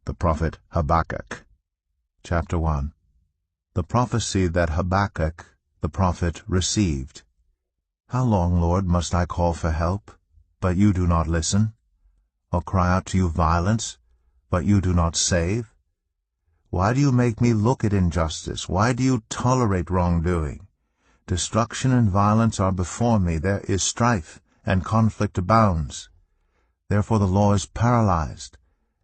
The prophet Habakkuk. Chapter 1. The prophecy that Habakkuk the prophet received. How long, Lord, must I call for help, but you do not listen? Or cry out to you violence, but you do not save? Why do you make me look at injustice? Why do you tolerate wrongdoing? Destruction and violence are before me. There is strife, and conflict abounds. Therefore the law is paralyzed,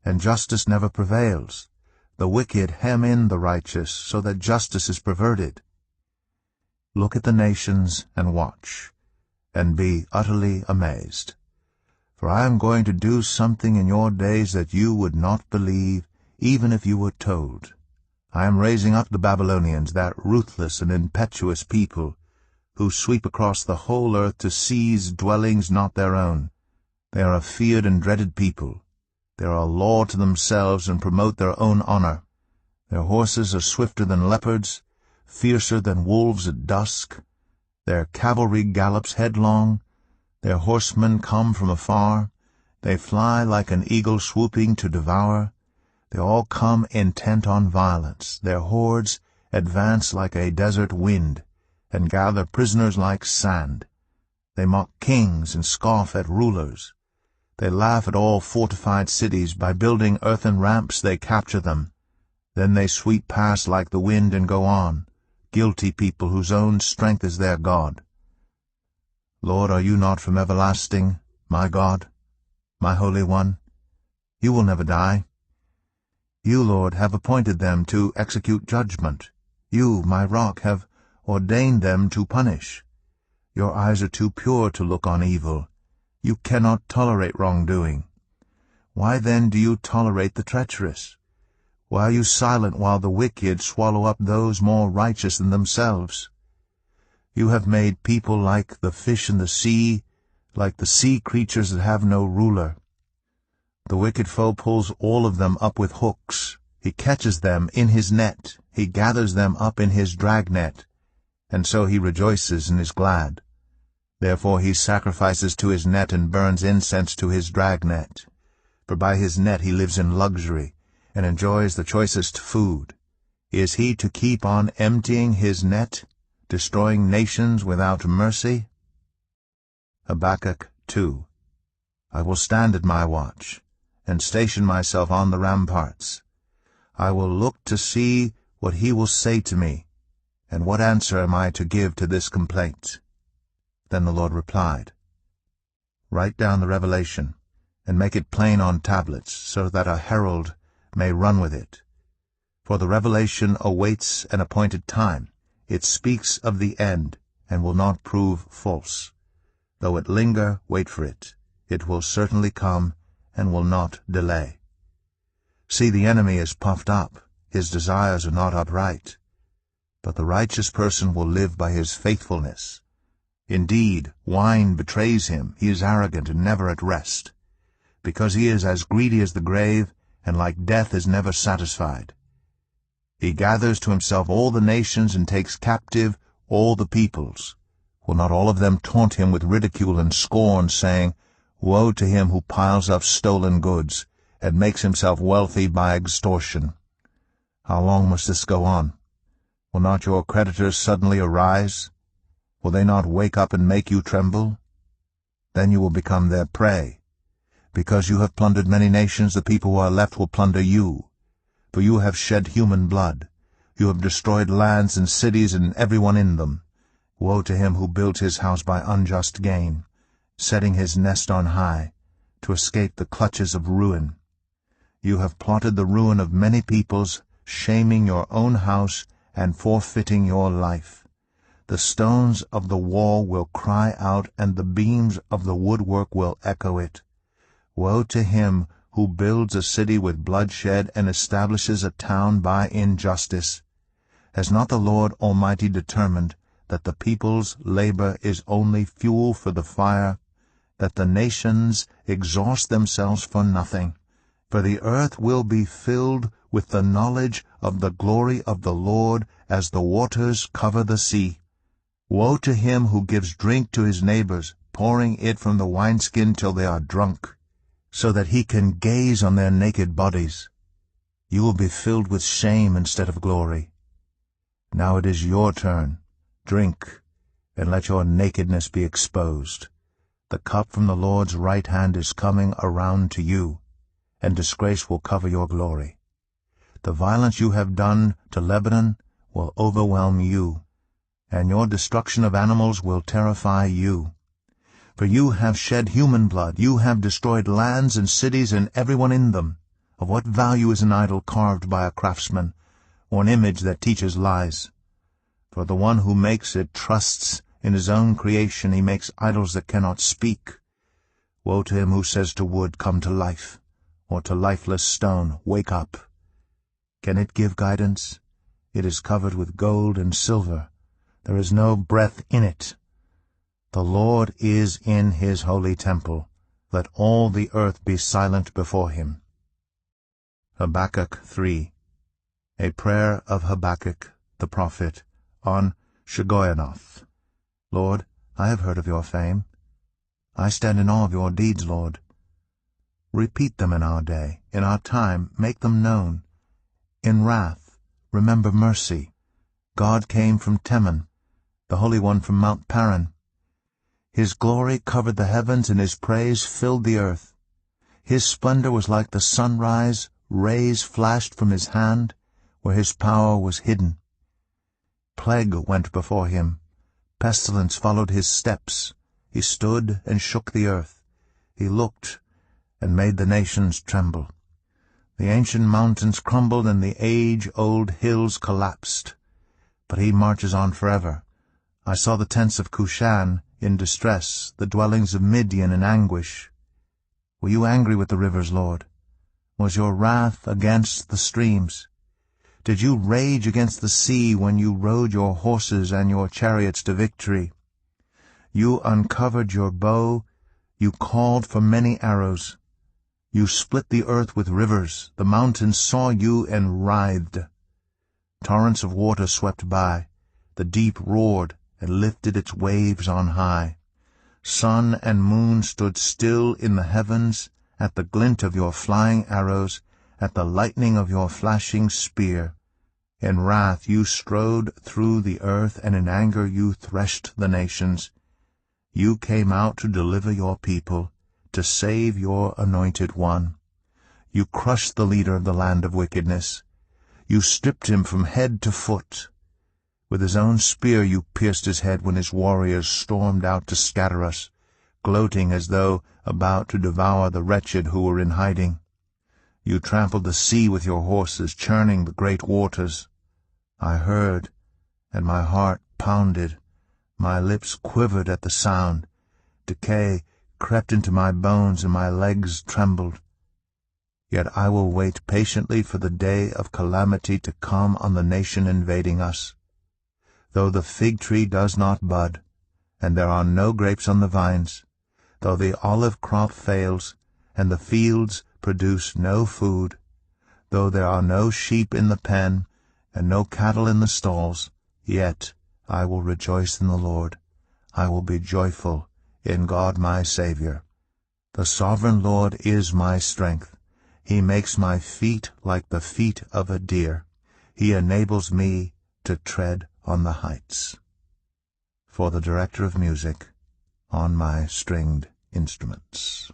and justice never prevails. The wicked hem in the righteous, so that justice is perverted. Look at the nations and watch, and be utterly amazed. For I am going to do something in your days that you would not believe, even if you were told. I am raising up the Babylonians, that ruthless and impetuous people, who sweep across the whole earth to seize dwellings not their own. They are a feared and dreaded people. They are a law to themselves and promote their own honor. Their horses are swifter than leopards, fiercer than wolves at dusk. Their cavalry gallops headlong. Their horsemen come from afar. They fly like an eagle swooping to devour. They all come intent on violence. Their hordes advance like a desert wind, and gather prisoners like sand. They mock kings and scoff at rulers. They laugh at all fortified cities. By building earthen ramps they capture them. Then they sweep past like the wind and go on, guilty people whose own strength is their God. Lord, are you not from everlasting, my God, my Holy One? You will never die. You, Lord, have appointed them to execute judgment. You, my rock, have ordained them to punish. Your eyes are too pure to look on evil. You cannot tolerate wrongdoing. Why then do you tolerate the treacherous? Why are you silent while the wicked swallow up those more righteous than themselves? You have made people like the fish in the sea, like the sea creatures that have no ruler. The wicked foe pulls all of them up with hooks. He catches them in his net. He gathers them up in his dragnet. And so he rejoices and is glad. Therefore he sacrifices to his net and burns incense to his dragnet. For by his net he lives in luxury, and enjoys the choicest food. Is he to keep on emptying his net, destroying nations without mercy? Habakkuk 2. I will stand at my watch, and station myself on the ramparts. I will look to see what he will say to me, and what answer am I to give to this complaint? Then the Lord replied, Write down the revelation, and make it plain on tablets, so that a herald may run with it. For the revelation awaits an appointed time. It speaks of the end, and will not prove false. Though it linger, wait for it. It will certainly come, and will not delay. See, the enemy is puffed up. His desires are not upright. But the righteous person will live by his faithfulness. Indeed, wine betrays him. He is arrogant and never at rest. Because he is as greedy as the grave, and like death is never satisfied. He gathers to himself all the nations and takes captive all the peoples. Will not all of them taunt him with ridicule and scorn, saying, Woe to him who piles up stolen goods, and makes himself wealthy by extortion. How long must this go on? Will not your creditors suddenly arise? Will they not wake up and make you tremble? Then you will become their prey. Because you have plundered many nations, the people who are left will plunder you. For you have shed human blood. You have destroyed lands and cities and everyone in them. Woe to him who builds his house by unjust gain, setting his nest on high, to escape the clutches of ruin. You have plotted the ruin of many peoples, shaming your own house and forfeiting your life. The stones of the wall will cry out, and the beams of the woodwork will echo it. Woe to him who builds a city with bloodshed and establishes a town by injustice. Has not the Lord Almighty determined that the people's labor is only fuel for the fire, that the nations exhaust themselves for nothing? For the earth will be filled with the knowledge of the glory of the Lord as the waters cover the sea. Woe to him who gives drink to his neighbors, pouring it from the wineskin till they are drunk, so that he can gaze on their naked bodies. You will be filled with shame instead of glory. Now it is your turn. Drink, and let your nakedness be exposed. The cup from the Lord's right hand is coming around to you, and disgrace will cover your glory. The violence you have done to Lebanon will overwhelm you, and your destruction of animals will terrify you. For you have shed human blood, you have destroyed lands and cities and everyone in them. Of what value is an idol carved by a craftsman, or an image that teaches lies? For the one who makes it trusts in his own creation. He makes idols that cannot speak. Woe to him who says to wood, come to life, or to lifeless stone, wake up. Can it give guidance? It is covered with gold and silver. There is no breath in it. The Lord is in his holy temple. Let all the earth be silent before him. Habakkuk 3. A prayer of Habakkuk the prophet on Shigionoth. Lord, I have heard of your fame. I stand in awe of your deeds, Lord. Repeat them in our day. In our time, make them known. In wrath, remember mercy. God came from Teman, the Holy One from Mount Paran. His glory covered the heavens, and his praise filled the earth. His splendor was like the sunrise. Rays flashed from his hand, where his power was hidden. Plague went before him. Pestilence followed his steps. He stood and shook the earth. He looked and made the nations tremble. The ancient mountains crumbled, and the age-old hills collapsed. But he marches on forever. I saw the tents of Cushan in distress, the dwellings of Midian in anguish. Were you angry with the rivers, Lord? Was your wrath against the streams? Did you rage against the sea when you rode your horses and your chariots to victory? You uncovered your bow, you called for many arrows. You split the earth with rivers, the mountains saw you and writhed. Torrents of water swept by, the deep roared and lifted its waves on high. Sun and moon stood still in the heavens at the glint of your flying arrows, at the lightning of your flashing spear. In wrath you strode through the earth, and in anger you threshed the nations. You came out to deliver your people, to save your anointed one. You crushed the leader of the land of wickedness. You stripped him from head to foot. With his own spear you pierced his head when his warriors stormed out to scatter us, gloating as though about to devour the wretched who were in hiding. You trampled the sea with your horses, churning the great waters. I heard, and my heart pounded. My lips quivered at the sound. Decay crept into my bones, and my legs trembled. Yet I will wait patiently for the day of calamity to come on the nation invading us. Though the fig tree does not bud, and there are no grapes on the vines, though the olive crop fails, and the fields produce no food, though there are no sheep in the pen, and no cattle in the stalls, yet I will rejoice in the Lord. I will be joyful in God my Savior. The sovereign Lord is my strength. He makes my feet like the feet of a deer. He enables me to tread on the heights. For the director of music on my stringed instruments.